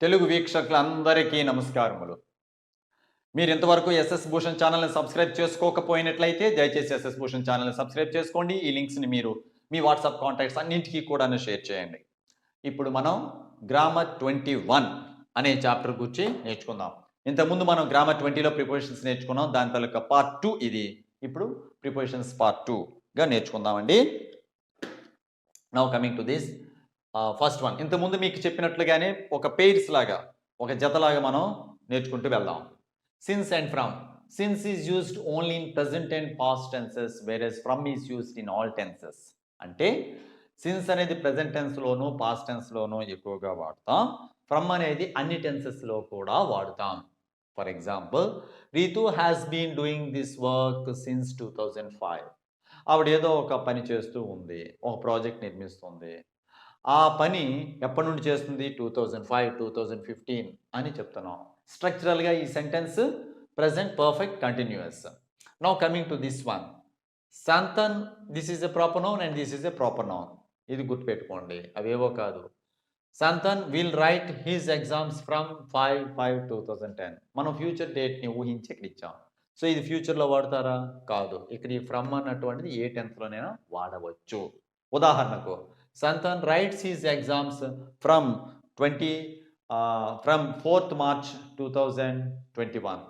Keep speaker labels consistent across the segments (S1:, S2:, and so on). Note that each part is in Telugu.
S1: తెలుగు వీక్షకులందరికీ నమస్కారములు. మీరు ఇంతవరకు ఎస్ఎస్ భూషణ్ ఛానల్‌ని సబ్స్క్రైబ్ చేసుకోకపోయినట్లయితే దయచేసి ఎస్ఎస్ భూషణ్ ఛానల్‌ని సబ్స్క్రైబ్ చేసుకోండి. ఈ లింక్స్‌ని మీరు మీ వాట్సాప్ కాంటాక్ట్స్ అన్నింటికి కూడాను షేర్ చేయండి. ఇప్పుడు మనం గ్రామర్ 21 అనే చాప్టర్ గురించి నేర్చుకుందాం. ఇంతకుముందు మనం గ్రామర్ 20లో ప్రిపోజిషన్స్ నేర్చుకున్నాం. దాని తాలూకా పార్ట్ 2 ఇది. ఇప్పుడు ప్రిపోజిషన్స్ పార్ట్ 2గా నేర్చుకుందామండి. Now coming to this first one. ఇంతకుముందు మీకు చెప్పినట్లుగానే ఒక పెయిర్స్ లాగా, ఒక జతలాగా మనం నేర్చుకుంటూ వెళ్దాం. Since and from. Since is used only in present and past tenses, whereas from is used in all tenses. అంటే సిన్స్ అనేది ప్రెజెంట్ టెన్స్లోను పాస్ట్ టెన్స్లోను ఎక్కువగా వాడతాం. ఫ్రమ్ అనేది అన్ని టెన్సెస్లో కూడా వాడుతాం. For example, Ritu has been doing this work since 2005. ఆవిడ ఏదో ఒక పని చేస్తూ ఉంది, ఒక ప్రాజెక్ట్ నిర్మిస్తుంది. ఆ పని ఎప్పటి నుండి చేస్తుంది? 2005, 2015 అని చెప్తున్నాం. స్ట్రక్చరల్‌గా ఈ sentence present perfect continuous. Now coming to this one. Santhan, this is a proper noun and this is a proper noun. ఇది గుర్తుపెట్టుకోండి, అవేవో కాదు. Santhan will write his exams from 5/5/2010. మనం ఫ్యూచర్ డేట్‌ని ఊహించి ఇక్కడ ఇచ్చాం. సో ఇది ఫ్యూచర్‌లో వాడతారా? కాదు. ఇక్కడ ఈ ఫ్రమ్ అన్నటువంటిది ఏ టెన్స్‌లోనైనా వాడవచ్చు. ఉదాహరణకు, Santhan rights his exams from 4th March 2021.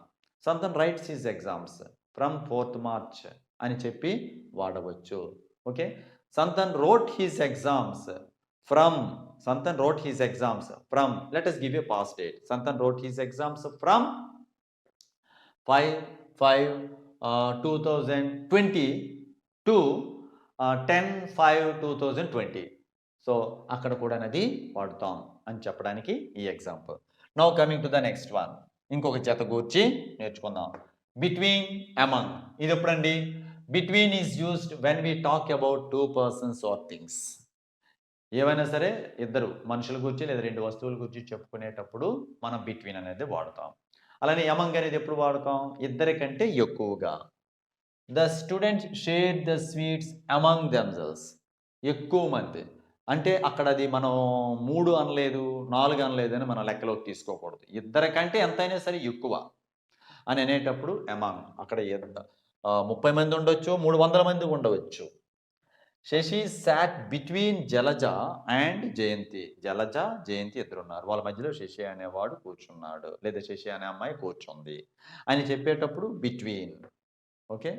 S1: Santhan rights his exams from 4th March అని చెప్పి వాడవచ్చు. Okay. Santhan wrote his exams from. Santan wrote his exams from, let us give a past date. Santan wrote his exams from 5/5/2020 to 10/5/2020. So అక్కడ కూడా నది వాడుతాం అని చెప్పడానికి ఈ example. Now coming to the next one. ఇంకొక జత గూర్చి నేర్చుకుందాం. Between, among. ఇది ఎప్పుడండి? Between is used when we talk about 2 persons or things. ఏవైనా సరే ఇద్దరు మనుషుల గురించి లేదా రెండు వస్తువుల గురించి చెప్పుకునేటప్పుడు మనం బిట్వీన్ అనేది వాడతాం. అలానే అమంగ్ అనేది ఎప్పుడు వాడతాం? ఇద్దరి కంటే ఎక్కువగా. The students share the sweets among themselves. ఎక్కువ మంది అంటే అక్కడ అది మనం 3 అనలేదు, 4 అనలేదు అని మనం లెక్కలోకి తీసుకోకూడదు. ఇద్దరి కంటే ఎంతైనా సరే ఎక్కువ అని అనేటప్పుడు అమంగ్. అక్కడ 30 మంది ఉండొచ్చు, 300 మంది ఉండవచ్చు. శశి సాట్ బిట్వీన్ జలజ అండ్ జయంతి. జలజ, జయంతి ఇద్దరున్నారు. వాళ్ళ మధ్యలో శశి అనేవాడు కూర్చున్నాడు, లేదా శశి అనే అమ్మాయి కూర్చుంది అని చెప్పేటప్పుడు బిట్వీన్. ఓకే.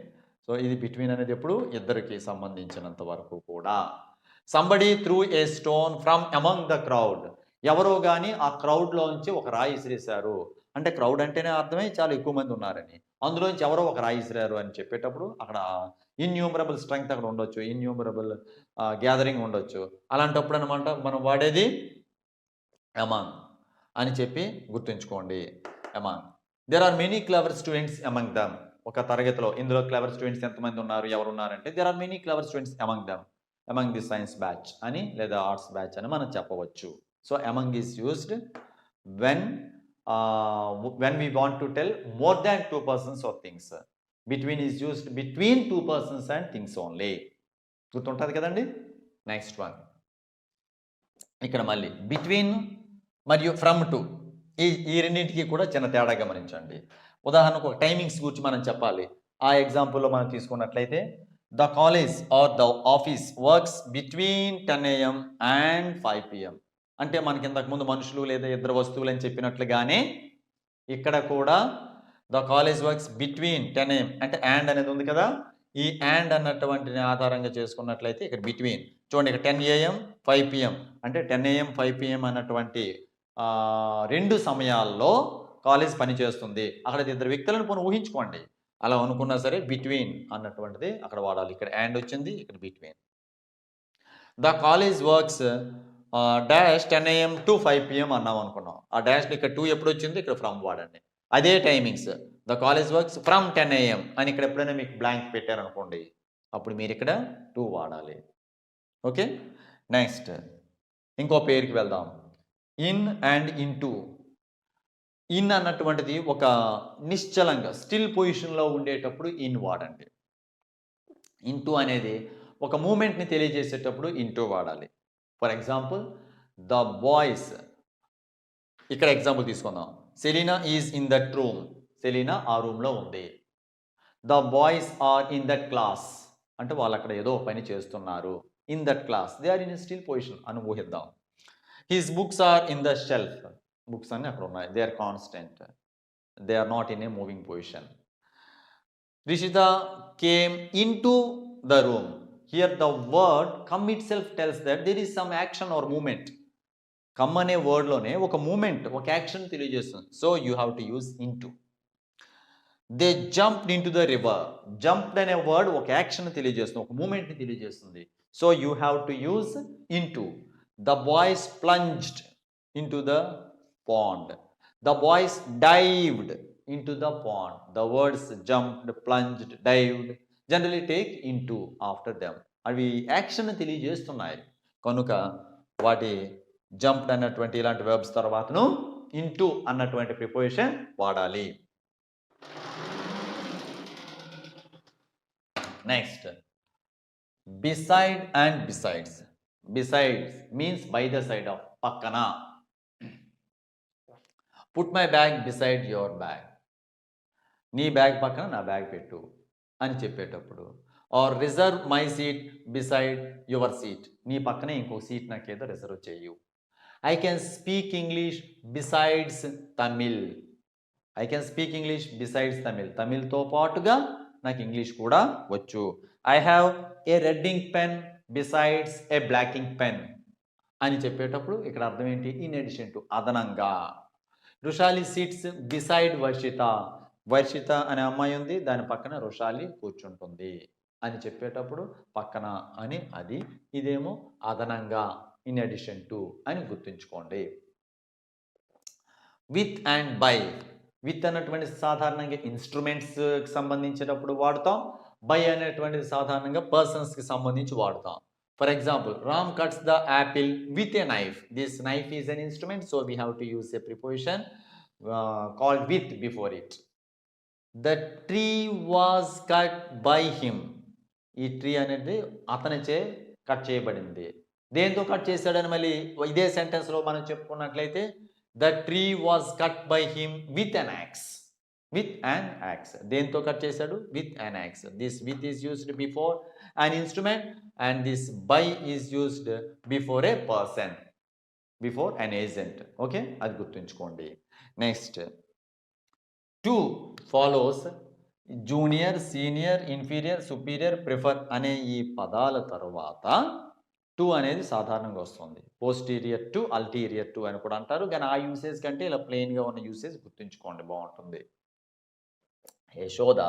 S1: సో ఇది బిట్వీన్ అనేది ఎప్పుడు ఇద్దరికి సంబంధించినంత వరకు కూడా. Somebody through a stone from among the crowd. ఎవరో కానీ ఆ క్రౌడ్లోంచి ఒక రాయి ఇసిరేశారు. అంటే క్రౌడ్ అంటేనే అర్థమే చాలా ఎక్కువ మంది ఉన్నారని. అందులోంచి ఎవరో ఒక రాయి ఇసిరారు అని చెప్పేటప్పుడు అక్కడ ఇన్యూమరబుల్ స్ట్రెంగ్త్ అక్కడ ఉండొచ్చు, ఇన్యూమరబుల్ గ్యాదరింగ్ ఉండొచ్చు. అలాంటప్పుడు అనమాట మనం వాడేది అమాంగ్ అని చెప్పి గుర్తుంచుకోండి. Among. There are many clever students among them. ఒక తరగతిలో ఇందులో క్లవర్ స్టూడెంట్స్ ఎంతమంది ఉన్నారు, ఎవరున్నారంటే there are many clever students among them, among the science batch అని లేదా ఆర్ట్స్ బ్యాచ్ అని మనం చెప్పవచ్చు. So among is used when we want to tell more than 2 persons or things. Between is used between 2 persons and things only. గుర్తుంటుంది కదండి. Next one. ఇక్కడ మళ్ళీ బిట్వీన్ మరియు ఫ్రమ్ టు ఈ రెండింటికి కూడా చిన్న తేడా గమనించండి. ఉదాహరణకు ఒక టైమింగ్స్ గురించి మనం చెప్పాలి. ఆ ఎగ్జాంపుల్లో మనం తీసుకున్నట్లయితే the college are the office works between 10 AM and 5 PM. అంటే మనకి ఇంతకుముందు మనుషులు లేదా ఇద్దరు వస్తువులు అని చెప్పినట్లుగానే ఇక్కడ కూడా the college works between 10 AM అంటే అండ్ అనేది ఉంది కదా. ఈ అండ్ అన్నటువంటిని ఆధారంగా చేసుకున్నట్లయితే ఇక్కడ బిట్వీన్ చూడండి, ఇక్కడ 10 AM 5 PM అంటే 10 AM 5 PM అన్నటువంటి రెండు సమయాల్లో కాలేజ్ పనిచేస్తుంది. అక్కడ ఇద్దరు వ్యక్తులను పోనీ ఊహించుకోండి. అలా అనుకున్నా సరే బిట్వీన్ అన్నటువంటిది అక్కడ వాడాలి. ఇక్కడ అండ్ వచ్చింది, ఇక్కడ between. The college works dash 10 AM to 5 PM అన్నాం అనుకున్నాం. ఆ డాష్ ఇక్కడ 2 ఎప్పుడు వచ్చింది, ఇక్కడ ఫ్రమ్ వాడండి. అదే timings the college works from 10 AM అని ఇక్కడ ఎప్పుడైనా మీకు బ్లాంక్ పెట్టారనుకోండి, అప్పుడు మీరు ఇక్కడ 2 వాడాలి. ఓకే. నెక్స్ట్ ఇంకో పేరుకి వెళ్దాం. In and in to. In అన్నటువంటిది ఒక నిశ్చలంగా స్టిల్ పొజిషన్లో ఉండేటప్పుడు ఇన్ వాడండి. ఇన్ టు అనేది ఒక మూమెంట్ని తెలియజేసేటప్పుడు ఇన్ టు వాడాలి. ఫర్ ఎగ్జాంపుల్, ద బాయ్స్ ఇక్కడ ఎగ్జాంపుల్ తీసుకుందాం. Selina is in that room. Selina ఆ రూమ్లో ఉంది. The boys are in that class అంటే వాళ్ళు అక్కడ ఏదో పని చేస్తున్నారు. In that class they are in still position అని ఊహిద్దాం. His books are in the shelf. Books అన్ని అక్కడ ఉన్నాయి. They are constant. They are not in a moving position. Rishita came into the room. Here the word come itself tells that there is some action or movement. Come అనే వర్డ్లోనే ఒక మూమెంట్, ఒక యాక్షన్ తెలియజేస్తుంది. So you have to use into. They jumped in to the river. Jumped అనే వర్డ్ ఒక యాక్షన్ తెలియజేస్తుంది, ఒక మూమెంట్ని తెలియజేస్తుంది. So you have to use into. The boys plunged in to the pond. The boys dived into the pond. The words jumped, plunged, dived generally take into after them. అవి యాక్షన్ తెలియజేస్తున్నాయి కనుక వాటి జంప్డ్ అన్నటువంటి ఇలాంటి వెర్బ్స్ తర్వాతను ఇంటూ అన్నటువంటి ప్రిపోజిషన్ వాడాలి. Next beside and besides. Besides means by the side of, పక్కన. Put my bag beside your bag. నీ బ్యాగ్ పక్కన నా బ్యాగ్ పెట్టు అని చెప్పేటప్పుడు. Or reserve my seat beside your seat. నీ పక్కనే ఇంకో సీట్ నాకేదో రిజర్వ్ చేయు. I can speak English besides Tamil. I can speak English besides Tamil. తమిళ్తో పాటుగా నాకు ఇంగ్లీష్ కూడా వచ్చు. I have a red ink pen besides a black ink pen అని చెప్పేటప్పుడు ఇక్కడ అర్థం ఏంటి? ఇన్ అడిషన్ టు, అదనంగా. Rushali sits beside Varshitha. వర్షిత అనే అమ్మాయి ఉంది, దాని పక్కన రుషాలి కూర్చుంటుంది అని చెప్పేటప్పుడు పక్కన అని అది, ఇదేమో అదనంగా, ఇన్ అడిషన్ టు అని గుర్తుంచుకోండి. With and by. విత్ అన్నటువంటి సాధారణంగా ఇన్స్ట్రుమెంట్స్కి సంబంధించినప్పుడు వాడతాం. బై అనేటువంటిది సాధారణంగా పర్సన్స్కి సంబంధించి వాడతాం. For example, Ram cuts the Apple with a knife. This knife is an instrument, so we have to use a preposition called with before it. The tree was cut by him. ఈ ట్రీ అనేది అతనిచే కట్ చేయబడింది. దేంతో కట్ చేశాడని మళ్ళీ ఇదే సెంటెన్స్లో మనం చెప్పుకున్నట్లయితే the tree was cut by him with an axe. With an axe. దేంతో కట్ చేశాడు? With an axe. This with is used before an instrument and this by is used before a person, before an agent. Okay, అది గుర్తుంచుకోండి. Next, to follows junior, senior, inferior, superior, prefer అనే ఈ పదాల తర్వాత టు అనేది సాధారణంగా వస్తుంది. పోస్టీరియర్ టు, అల్టీరియర్ టు అని కూడా అంటారు. కానీ ఆ యూసేజ్ కంటే ఇలా ప్లెయిన్గా ఉన్న యూసేజ్ గుర్తుంచుకోండి, బాగుంటుంది. యశోద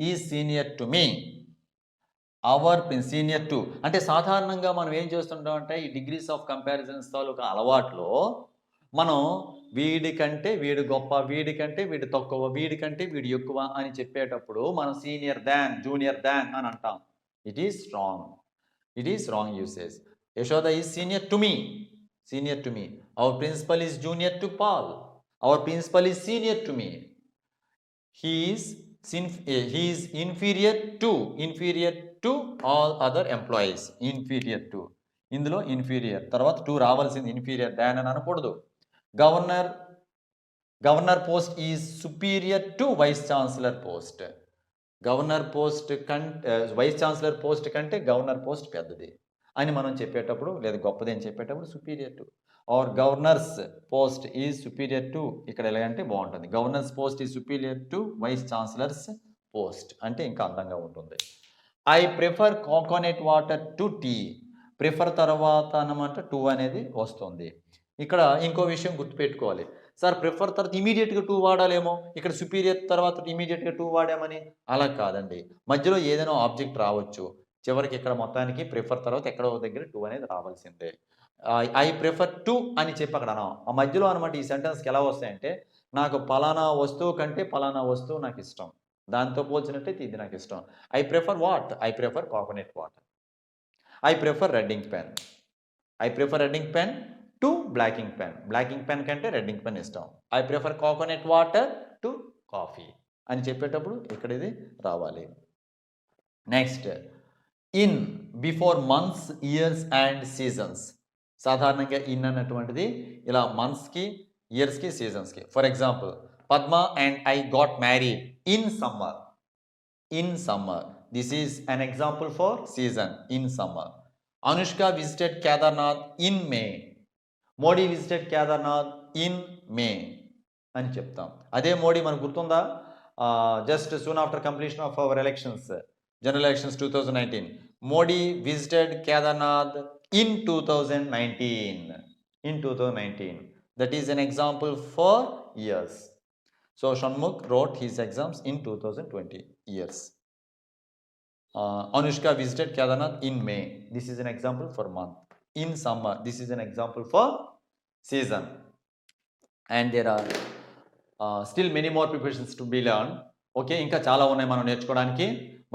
S1: ఈ senior to me. Our senior to అంటే సాధారణంగా మనం ఏం చేస్తుంటాం అంటే ఈ డిగ్రీస్ ఆఫ్ కంపారిజన్స్ తాలూకా అలవాట్లో మనం వీడికంటే వీడు గొప్ప, వీడికంటే వీడు తక్కువ, వీడికంటే వీడు ఎక్కువ అని చెప్పేటప్పుడు మనం సీనియర్ దాన్, జూనియర్ దాన్ అని అంటాం. It is wrong. It is wrong usage. Yashoda is senior to me. Senior to me. Our principal is junior to Paul. Our principal is senior to me. He is inferior to all other employees. Inferior to. ఇందులో ఇన్ఫీరియర్ తర్వాత టు రావాల్సింది, ఇన్ఫీరియర్ దాన్ అని అనకూడదు. Governor post is superior to vice chancellor post. Governor post కంటే వైస్ ఛాన్సలర్ పోస్ట్ కంటే గవర్నర్ పోస్ట్ పెద్దది అని మనం చెప్పేటప్పుడు, లేదా గొప్పది అని చెప్పేటప్పుడు superior to. Or governors post is superior to. ఇక్కడ ఎలాగంటే బాగుంటుంది. Governors post is superior to vice chancellors post అంటే ఇంకా అందంగా ఉంటుంది. I prefer coconut water to tea. Prefer తర్వాత అన్నమాట టు అనేది వస్తుంది. ఇక్కడ ఇంకో విషయం గుర్తుపెట్టుకోవాలి. సార్ ప్రిఫర్ తర్వాత ఇమీడియట్గా టూ వాడాలేమో, ఇక్కడ సుపీరియర్ తర్వాత ఇమీడియట్గా టూ వాడామని. అలా కాదండి, మధ్యలో ఏదైనా ఆబ్జెక్ట్ రావచ్చు. చివరికి ఇక్కడ మొత్తానికి ప్రిఫర్ తర్వాత ఎక్కడో దగ్గర టూ అనేది రావాల్సిందే. ఐ ప్రిఫర్ టు అని చెప్పి అక్కడ అన్నాం. ఆ మధ్యలో అనమాట ఈ సెంటెన్స్కి ఎలా వస్తాయంటే, నాకు పలానా వస్తువు కంటే పలానా వస్తువు నాకు ఇష్టం, దాంతో పోల్చినట్టయితే ఇది నాకు ఇష్టం. I prefer what? I prefer coconut water. I prefer red ink pen. I prefer red ink pen to black ink pen. Black ink pen కంటే రెడ్ ఇంక్ పెన్ ఇష్టం. I prefer coconut water to coffee అని చెప్పేటప్పుడు ఇక్కడ ఇది రావాలి. Next, in before months, years and seasons. సాధారణంగా ఇన్ అన్నటువంటిది ఇలా మంత్స్కి, ఇయర్స్కి సీజన్స్కి. For example Padma and I got married in summer. In summer. This is an example for season, in summer. Anushka visited Kedarnath in May. Modi visited Kedarnath in May అని చెప్తాం. అదే మోడీ మనకు గుర్తుందా, just soon after completion of our elections, general elections 2019, Modi visited Kedarnath in 2019. In 2019. That is an example for years. So Shanmugh wrote his exams in 2020 years. Anushka visited Kedarnath in May. This is an example for month. In summer. This is an example for season. And there are still many more preparations to be learned. Okay, ఇంకా చాలా ఉన్నాయి మనం నేర్చుకోవడానికి.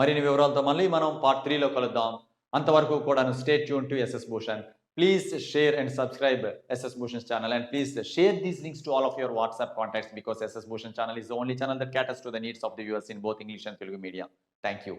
S1: మరిన్ని వివరాలతో మళ్ళీ మనం పార్ట్ 3లో కలుద్దాం. అంతవరకు కూడా stay tune to SS Bhushan. Please share and subscribe SS Bhushan's channel, and please share these links to all of your WhatsApp contacts, because SS Bhushan channel is the only channel that caters to the needs of the viewers in both English and Telugu media. Thank you.